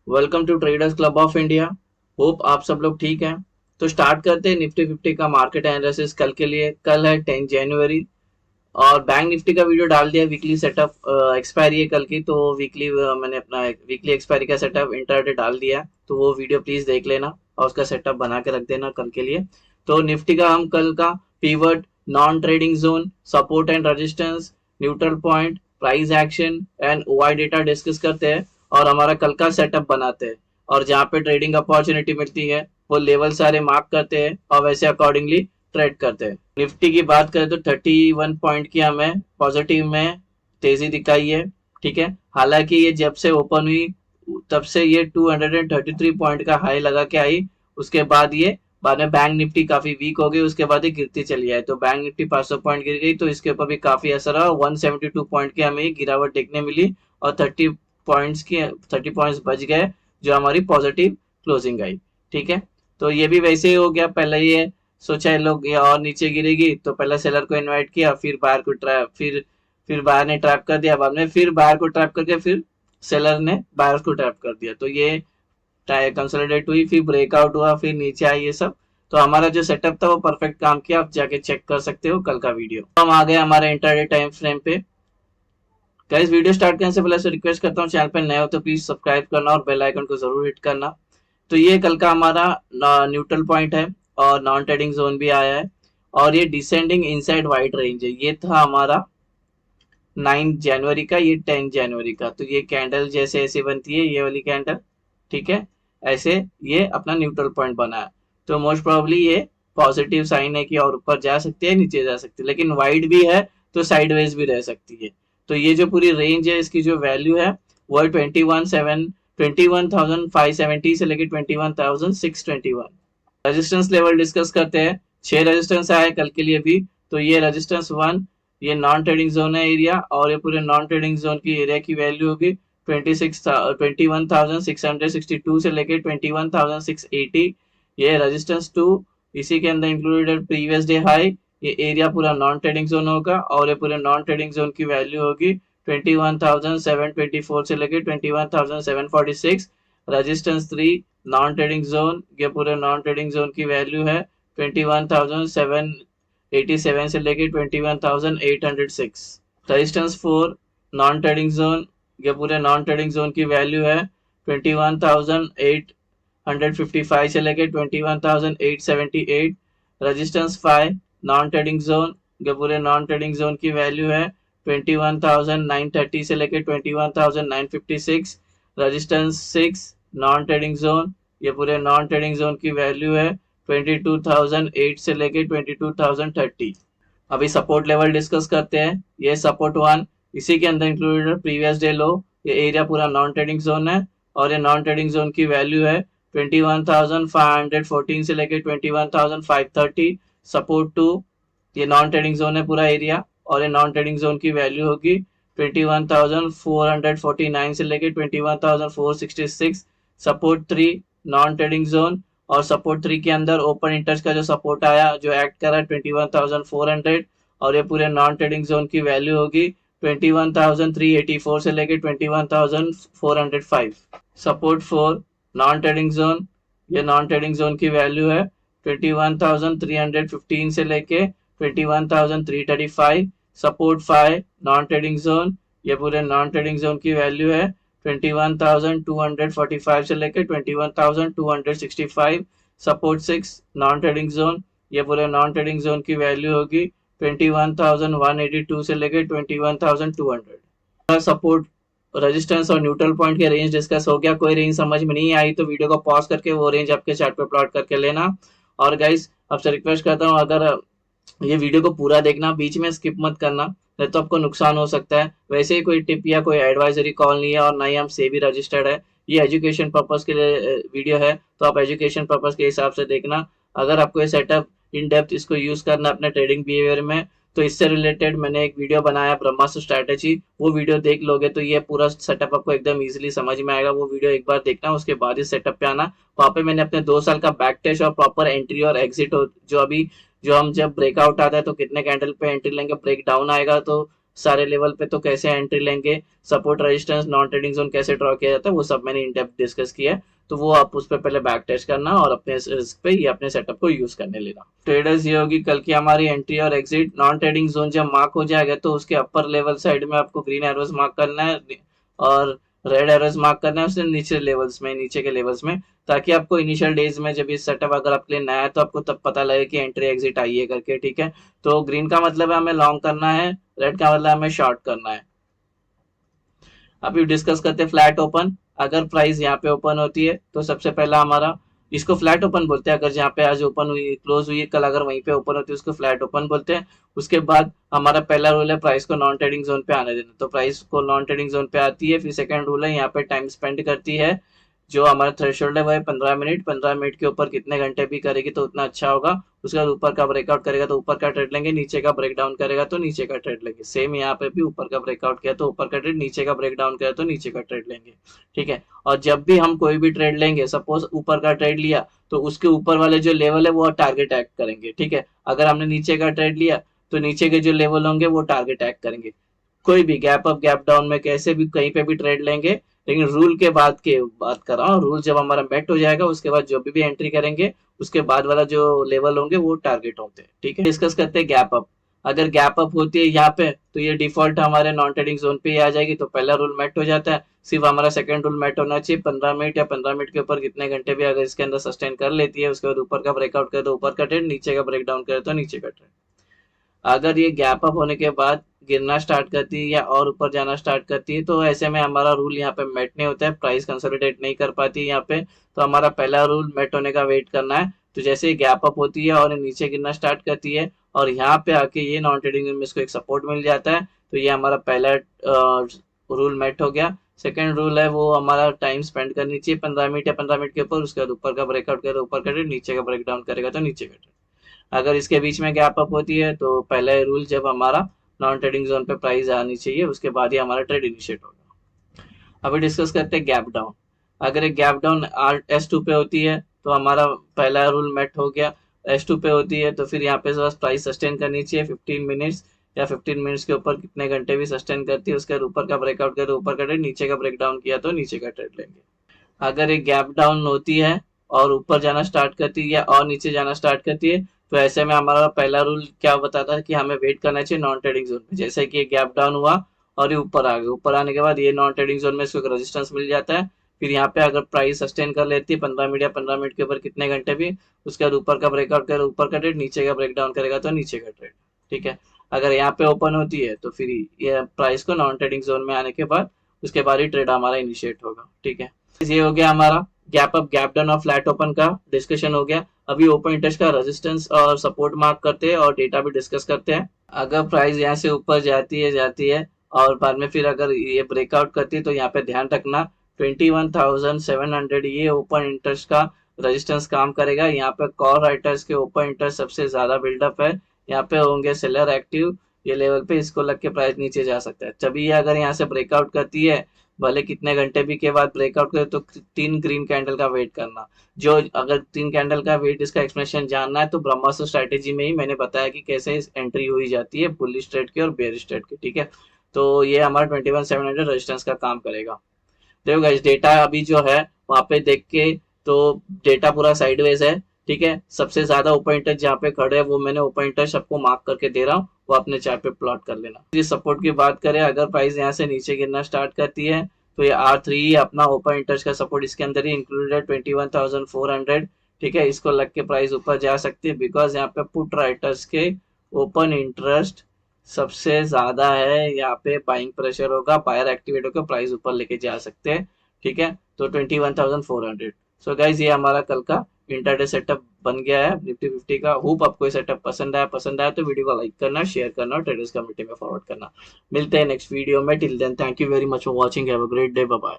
Welcome to traders club of India. Hope आप सब लोग ठीक हैं। तो स्टार्ट करते हैं निफ्टी फिफ्टी का मार्केट एनालिसिस कल के लिए। कल है 10 जनवरी और बैंक निफ्टी का वीडियो डाल दिया। वीकली सेटअप एक्सपायरी है कल की, तो वीकली मैंने अपना वीकली एक्सपायरी का सेटअप इंटरडे डाल दिया है, तो वो वीडियो प्लीज देख लेना और उसका सेटअप बना के रख देना कल के लिए। तो निफ्टी का हम कल का pivot, non trading zone, support and resistance, neutral point, price action and OI data discuss करते हैं और हमारा कल का सेटअप बनाते हैं। और जहाँ पे ट्रेडिंग अपॉर्चुनिटी मिलती है वो लेवल सारे मार्क करते हैं और वैसे अकॉर्डिंगली ट्रेड करते हैं। निफ्टी की बात करें तो 31 पॉइंट की हमें पॉजिटिव में तेजी दिखाई है। ठीक है, हालांकि ये जब से ओपन हुई तब से ये 233 पॉइंट का हाई लगा के आई। उसके बाद में बैंक निफ्टी काफी वीक हो गई, उसके बाद ये गिरती चली आई। तो बैंक निफ्टी 500 पॉइंट गिर गई, तो इसके ऊपर भी काफी असर हुआ। 172 पॉइंट की हमें गिरावट देखने मिली और 30 पॉइंट्स बच गए, जो हमारी पॉजिटिव क्लोजिंग आई। ठीक है, तो ये भी वैसे ही हो गया। पहले ये सोचा है लोग ये और नीचे गिरेगी, तो पहले सेलर को इनवाइट किया, फिर बायर को ट्रैप, फिर बायर ने ट्रैप कर दिया, बाद में फिर बायर को ट्रैप करके फिर सेलर ने बायर को ट्रैप कर दिया। तो ये कंसोलिडेट हुई, फिर ब्रेकआउट हुआ, फिर नीचे आई, ये सब। तो हमारा जो सेटअप था वो परफेक्ट काम किया। आप जाके चेक कर सकते हो कल का वीडियो। हम आ गए हमारे इंटरडे टाइम फ्रेम पे। गाइस, वीडियो स्टार्ट करने से पहले से रिक्वेस्ट करता हूँ, चैनल पे नए हो तो प्लीज सब्सक्राइब करना और बेल आइकन को जरूर हिट करना। तो ये कल का हमारा न्यूट्रल पॉइंट है और नॉन ट्रेडिंग जोन भी आया है और ये डिसेंडिंग इनसाइड वाइड रेंज है। ये था हमारा 9 जनवरी का, ये 10 जनवरी का। तो ये कैंडल जैसे ऐसे बनती है, ये वाली कैंडल। ठीक है, ऐसे ये अपना न्यूट्रल पॉइंट बना है। तो मोस्ट प्रोबेबली ये पॉजिटिव साइन है कि और ऊपर जा सकती है, नीचे जा सकती है, लेकिन वाइड भी है तो साइडवेज भी रह सकती है। तो ये जो पूरी रेंज है, इसकी जो वैल्यू है वो है 21,570 से लेकर 21,621। रेजिस्टेंस लेवल डिस्कस करते हैं। 6 रेजिस्टेंस आए कल के लिए भी। तो ये रेजिस्टेंस 1, ये नॉन ट्रेडिंग जोन है एरिया, और ये पूरे नॉन ट्रेडिंग जोन की एरिया की वैल्यू होगी 21,662 से लेकर 21,680। ये रेजिस्टेंस 2, इसी के अंदर इंक्लूडेड प्रीवियस डे हाई। ये एरिया पूरा नॉन ट्रेडिंग जोन होगा और ये पूरे नॉन ट्रेडिंग जोन की वैल्यू होगी 21,724 से लेकर 21,746। रेजिस्टेंस 3, नॉन ट्रेडिंग जोन, ये पूरे नॉन ट्रेडिंग जोन की वैल्यू है 21,787 से लेकर 21,806। रेजिस्टेंस 4, नॉन ट्रेडिंग जोन, ये पूरे नॉन ट्रेडिंग जोन की वैल्यू है 21,855 से लेकर 21,878। रेजिस्टेंस 5, नॉन ट्रेडिंग जोन, ये पूरे नॉन ट्रेडिंग जोन की वैल्यू है 21,930 से लेकर 21,956। रेजिस्टेंस 6, नॉन ट्रेडिंग जोन, ये पूरे नॉन ट्रेडिंग जोन की वैल्यू है 22,008 से लेकर 22,030। अभी सपोर्ट लेवल डिस्कस करते हैं। ये सपोर्ट 1, इसी के अंदर इंक्लूडेड प्रीवियस डे लो। ये एरिया पूरा नॉन ट्रेडिंग जोन है और ये नॉन ट्रेडिंग जोन की वैल्यू है 21,514 से लेकर 21,530। सपोर्ट 2, ये नॉन ट्रेडिंग जोन है पूरा एरिया और ये नॉन ट्रेडिंग जोन की वैल्यू होगी 21,449 से लेकर 21,466। सपोर्ट 3, नॉन ट्रेडिंग जोन, और सपोर्ट 3 के अंदर ओपन इंटरेस्ट का जो सपोर्ट आया, जो एक्ट कर रहा है 21,400, और ये पूरे नॉन ट्रेडिंग जोन की वैल्यू होगी 21,384 से लेकर 21,405। सपोर्ट 4, नॉन ट्रेडिंग जोन, ये नॉन ट्रेडिंग जोन की वैल्यू है 21,315 से लेके 21,335। सपोर्ट 5, नॉन ट्रेडिंग जोन, ये पूरे नॉन ट्रेडिंग जोन की वैल्यू है 21,245 से लेकर 21,265। सपोर्ट 6, नॉन ट्रेडिंग जोन, ये पूरे नॉन ट्रेडिंग जोन की वैल्यू होगी 21,182 से लेकर 21,200। सपोर्ट, रेजिस्टेंस और न्यूट्रल पॉइंट के रेंज डिस्कस हो गया। कोई रेंज समझ में नहीं आई तो वीडियो को पॉज करके वो रेंज आपके चार्ट पे प्लॉट करके लेना। और गाइस, आपसे रिक्वेस्ट करता हूँ, अगर ये वीडियो को पूरा देखना, बीच में स्किप मत करना, नहीं तो आपको नुकसान हो सकता है। वैसे ही कोई टिप या कोई एडवाइजरी कॉल नहीं है और ना ही हम सेबी रजिस्टर्ड है। ये एजुकेशन पर्पस के लिए वीडियो है, तो आप एजुकेशन पर्पस के हिसाब से देखना। अगर आपको ये सेटअप इन डेप्थ इसको यूज करना अपने ट्रेडिंग बिहेवियर में, तो इससे रिलेटेड मैंने एक वीडियो बनाया, ब्रह्मास्त्र स्ट्रैटेजी। वो वीडियो देख लोगे तो ये पूरा सेटअप आपको एकदम इजीली समझ में आएगा। वो वीडियो एक बार देखना, उसके बाद इस सेटअप पे आना। वहाँ पे मैंने अपने 2 साल का बैक टेस्ट और प्रॉपर एंट्री और एग्जिट, जो अभी जो हम जब ब्रेकआउट आता है तो कितने कैंडल पे एंट्री लेंगे, ब्रेक डाउन आएगा तो सारे लेवल पे, तो कैसे एंट्री लेंगे, support resistance non trading zone कैसे ड्रॉ किया जाता है, वो सब मैंने इन डेप्थ डिस्कस किया है। तो वो आप उस पर पहले बैक टेस्ट करना और अपने इस पे ये अपने सेटअप को यूज करने लेना। ट्रेडर्स ये होगी कल की हमारी एंट्री और एग्जिट। नॉन ट्रेडिंग जोन जब मार्क हो जाएगा तो उसके अपर लेवल साइड में आपको ग्रीन एरोज मार्क करना है और रेड एरोज मार्क करना है उससे नीचे लेवल्स में, नीचे के लेवल्स में, ताकि आपको इनिशियल डेज में जब ये सेटअप अगर आपके लिए नया है तो आपको तब पता लगे कि एंट्री एग्जिट आई है करके, ठीक है। तो ग्रीन का मतलब है हमें लॉन्ग करना है, रेड का मतलब हमें शॉर्ट करना है। अभी डिस्कस करते हैं फ्लैट ओपन। अगर प्राइस यहाँ पे ओपन होती है तो सबसे पहला हमारा, इसको फ्लैट ओपन बोलते हैं, अगर जहाँ पे आज ओपन हुई क्लोज हुई कल अगर वहीं पे ओपन होती है उसको फ्लैट ओपन बोलते हैं। उसके बाद हमारा पहला रूल है प्राइस को नॉन ट्रेडिंग जोन पे आने देना, तो प्राइस को नॉन ट्रेडिंग जोन पे आती है। फिर सेकंड रूल है यहाँ पे टाइम स्पेंड करती है, जो हमारा थ्रेशोल्ड है वो है 15 मिनट। 15 मिनट के ऊपर कितने घंटे भी करेगी तो उतना अच्छा होगा। उसके बाद ऊपर का ब्रेकआउट करेगा तो ऊपर का ट्रेड लेंगे, नीचे का ब्रेकडाउन करेगा तो नीचे का ट्रेड लेंगे। सेम यहाँ पे भी ऊपर का ब्रेकआउट किया तो ऊपर का ट्रेड, नीचे का ब्रेकडाउन किया तो नीचे का ट्रेड लेंगे, ठीक है। और जब भी हम कोई भी ट्रेड लेंगे, सपोज ऊपर का ट्रेड लिया तो उसके ऊपर वाले जो लेवल है वो टारगेट एक्ट करेंगे, ठीक है। अगर हमने नीचे का ट्रेड लिया तो नीचे के जो लेवल होंगे वो टारगेट एक्ट करेंगे। कोई भी गैप अप गैप डाउन में कैसे भी कहीं पे भी ट्रेड लेंगे, लेकिन रूल के बाद के बात कर रहा हूँ, रूल जब हमारा मेट हो जाएगा उसके बाद जो भी एंट्री करेंगे उसके बाद वाला जो लेवल होंगे वो टारगेट होते हैं, ठीक है। डिस्कस करते हैं गैप अप। अगर गैप अप होती है यहाँ पे तो ये डिफॉल्ट हमारे नॉन ट्रेडिंग जोन पे ही आ जाएगी, तो पहला रूल मेट हो जाता है। सिर्फ हमारा सेकंड रूल मेट होना चाहिए, 15 मिनट या 15 मिनट के ऊपर कितने घंटे भी अगर इसके अंदर सस्टेन कर लेती है उसके बाद ऊपर का ब्रेकआउट करे तो ऊपर का ट्रेड, नीचे का ब्रेकडाउन करे तो नीचे का ट्रेड। अगर ये गैप अप होने के बाद गिरना स्टार्ट करती है या और ऊपर जाना स्टार्ट करती है तो ऐसे में हमारा रूल यहाँ पे मेट नहीं होता है, प्राइस कंसोलिडेट नहीं कर पाती है यहाँ पे। तो हमारा पहला रूल मेट होने का वेट करना है। तो जैसे ही गैप अप होती है और नीचे गिरना स्टार्ट करती है और यहाँ पे आके ये नॉन ट्रेडिंग में इसको एक सपोर्ट मिल जाता है, तो ये हमारा पहला रूल मेट हो गया। सेकेंड रूल है वो हमारा टाइम स्पेंड करनी चाहिए 15 मिनट या 15 मिनट के ऊपर, उसके बाद ऊपर का ब्रेकआउट करेगा ऊपर का ट्रेड, नीचे का ब्रेकडाउन करेगा तो नीचे का ट्रेड। अगर इसके बीच में गैप अप होती है तो पहला रूल जब हमारा नॉन ट्रेडिंग जोन पे प्राइस आनी चाहिए उसके बाद ही हमारा ट्रेड इनिशिएट होगा। अभी डिस्कस करते हैं गैप डाउन। अगर एक गैप डाउन S2 पे होती है तो हमारा पहला रूल मेट हो गया। S2 पे होती है तो फिर यहाँ पे बस प्राइस सस्टेन करनी चाहिए 15 मिनट्स, या 15 मिनट्स के ऊपर कितने घंटे भी सस्टेन करती है उसके बाद ऊपर का ब्रेकआउट करे तो ऊपर का ट्रेड, नीचे का ब्रेकडाउन किया तो नीचे का ट्रेड लेंगे। अगर एक गैप डाउन होती है और ऊपर जाना स्टार्ट करती है या और नीचे जाना स्टार्ट करती है तो ऐसे में हमारा पहला रूल क्या बताता है कि हमें वेट करना चाहिए नॉन ट्रेडिंग जोन में। जैसे कि गैप डाउन हुआ और ये ऊपर आ गया, ऊपर आने के बाद ये नॉन ट्रेडिंग जोन में इसको एक रेजिस्टेंस मिल जाता है। फिर यहाँ पे अगर प्राइस सस्टेन कर लेती है 15 मिनट या 15 मिनट के ऊपर कितने घंटे भी, उसके बाद ऊपर का ब्रेकआउट करे ऊपर का ट्रेड, नीचे का ब्रेकडाउन करेगा तो नीचे का ट्रेड, ठीक है। अगर यहाँ पे ओपन होती है तो फिर ये प्राइस को नॉन ट्रेडिंग जोन में आने के बाद उसके बाद ही ट्रेड हमारा इनिशिएट होगा, ठीक है। ये हो गया हमारा गैप अप गैप डाउन और फ्लैट ओपन का डिस्कशन हो गया। अभी ओपन इंटरेस्ट का रेजिस्टेंस और सपोर्ट मार्क करते हैं और डेटा भी डिस्कस करते हैं। अगर प्राइस यहाँ से ऊपर जाती है और बाद में फिर अगर ये ब्रेकआउट करती है तो यहाँ पे ध्यान रखना 21,700 ये ओपन इंटरेस्ट का रेजिस्टेंस काम करेगा। यहाँ पे कॉल राइटर्स के ओपन इंटरेस्ट सबसे ज्यादा बिल्डअप है, यहाँ पे होंगे सेलर एक्टिव, ये लेवल पे इसको लग के प्राइस नीचे जा सकता है। तभी ये अगर यहाँ से ब्रेकआउट करती है भले कितने घंटे भी के बाद ब्रेकआउट करे तो 3 ग्रीन कैंडल का वेट करना। जो अगर 3 कैंडल का वेट इसका एक्सप्लेनेशन जानना है तो ब्रह्मास्त्र स्ट्रेटेजी में ही मैंने बताया कि कैसे एंट्री हुई जाती है बुलिश ट्रेड की और बेयरिश ट्रेड की, ठीक है। तो ये हमारा 21,700 रेजिस्टेंस का काम करेगा। देखो गाइस डेटा अभी जो है वहां पे देख के तो डेटा पूरा साइडवेज है, ठीक है। सबसे ज्यादा ओपन इंटरेस्ट जहाँ पे खड़े हैं वो मैंने ओपन इंटरेस्ट सबको मार्क करके दे रहा हूँ, वो अपने चार्ट पे प्लॉट कर लेना। ये सपोर्ट की बात करें, अगर प्राइस यहाँ से नीचे गिरना स्टार्ट करती है तो ये R3 अपना ओपन इंटरेस्ट का सपोर्ट इसके अंदर ही इंक्लूडेड है 21,400, ठीक है। इसको लग के प्राइस ऊपर जा सकती है बिकॉज यहाँ पे पुट राइटर्स के ओपन इंटरेस्ट सबसे ज्यादा है, यहाँ पे बाइंग प्रेशर होगा, बायर एक्टिवेट होकर प्राइस ऊपर लेके जा सकते हैं, ठीक है। तो 21,400। सो गाइज ये हमारा कल का इंटरडे सेटअप बन गया है निफ्टी 50 का। होप आपको ये सेटअप पसंद आया तो वीडियो को लाइक करना, शेयर करना और ट्रेडर्स कम्युनिटी में फॉरवर्ड करना। मिलते हैं नेक्स्ट वीडियो में, till then thank you very much for watching, have a great day, bye bye.